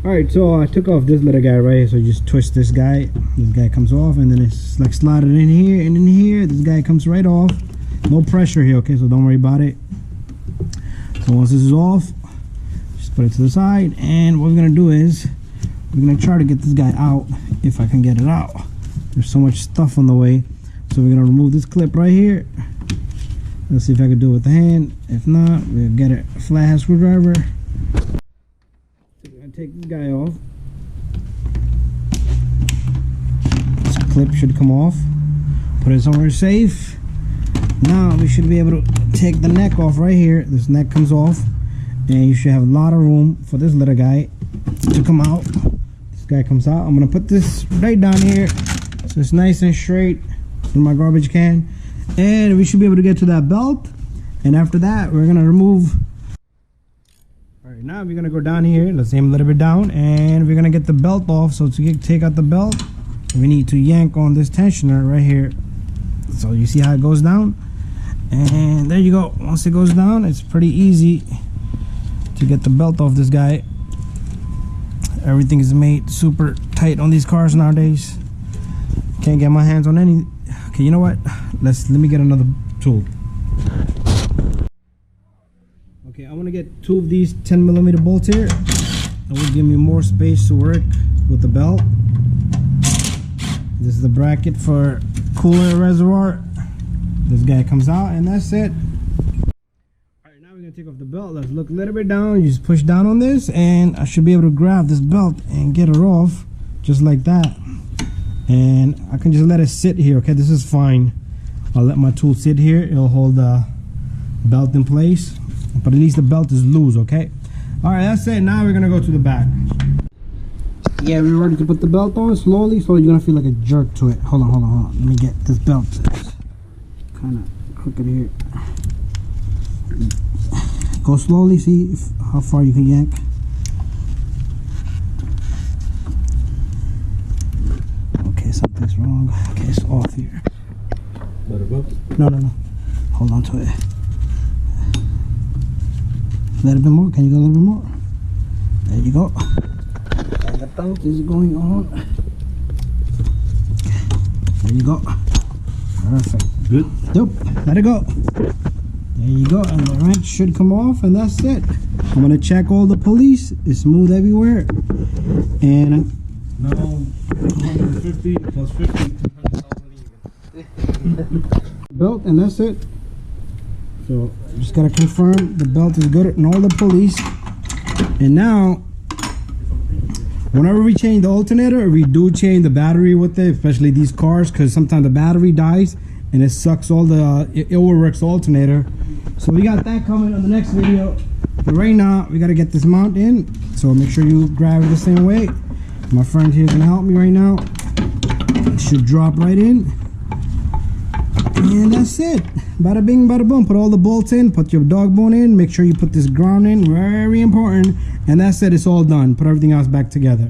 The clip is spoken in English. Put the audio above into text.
Alright, so I took off this little guy right here. So you just twist this guy. This guy comes off, and then it's like slided in here and in here. This guy comes right off. No pressure here, okay? So don't worry about it. So once this is off, just put it to the side. And what we're gonna do is we're gonna try to get this guy out if I can get it out. There's so much stuff on the way. So we're gonna remove this clip right here. Let's see if I can do it with the hand. If not, we'll get a flathead screwdriver. Take this guy off. This clip should come off. Put it somewhere safe. Now we should be able to take the neck off right here. This neck comes off, and you should have a lot of room for this little guy to come out. This guy comes out. I'm gonna put this right down here so it's nice and straight in my garbage can, and we should be able to get to that belt. And after that, we're gonna remove. Alright, now we're gonna go down here. Let's aim a little bit down, and we're gonna get the belt off. So to take out the belt, we need to yank on this tensioner right here. So you see how it goes down, and there you go. Once it goes down, it's pretty easy to get the belt off this guy. Everything is made super tight on these cars nowadays. Can't get my hands on any. Okay, you know what? Let me get another tool. Okay, I want to get 2 of these 10mm bolts here. That will give me more space to work with the belt. This is the bracket for coolant reservoir. This guy comes out, and that's it. Alright, now we're going to take off the belt. Let's look a little bit down. You just push down on this, and I should be able to grab this belt and get it off just like that. And I can just let it sit here. Okay, this is fine. I'll let my tool sit here. It'll hold the belt in place. But at least the belt is loose, okay? Alright, that's it. Now we're gonna go to the back. Yeah, we're ready to put the belt on slowly, so you're gonna feel like a jerk to it. Hold on. Let me get this belt. It's kind of crooked here. Go slowly, see how far you can yank. Okay, something's wrong. Okay, it's off here. Let it go? No. Hold on to it. A little bit more. Can you go a little bit more? There you go. And the belt is going on. There you go. Perfect. Good? Yep. Let it go. There you go. And the wrench should come off, and that's it. I'm gonna check all the pulleys. It's smooth everywhere. And now 250 plus 50, 200,000 belt, and that's it. So just gotta confirm the belt is good in all the pulleys. And now, whenever we change the alternator, we do change the battery with it, especially these cars, because sometimes the battery dies and it sucks all the, it overworks the alternator. So we got that coming on the next video. But right now, we gotta get this mount in. So make sure you grab it the same way. My friend here is gonna help me right now. It should drop right in. And that's it. Bada bing, bada boom. Put all the bolts in. Put your dog bone in. Make sure you put this ground in. Very important. And that's it. It's all done. Put everything else back together.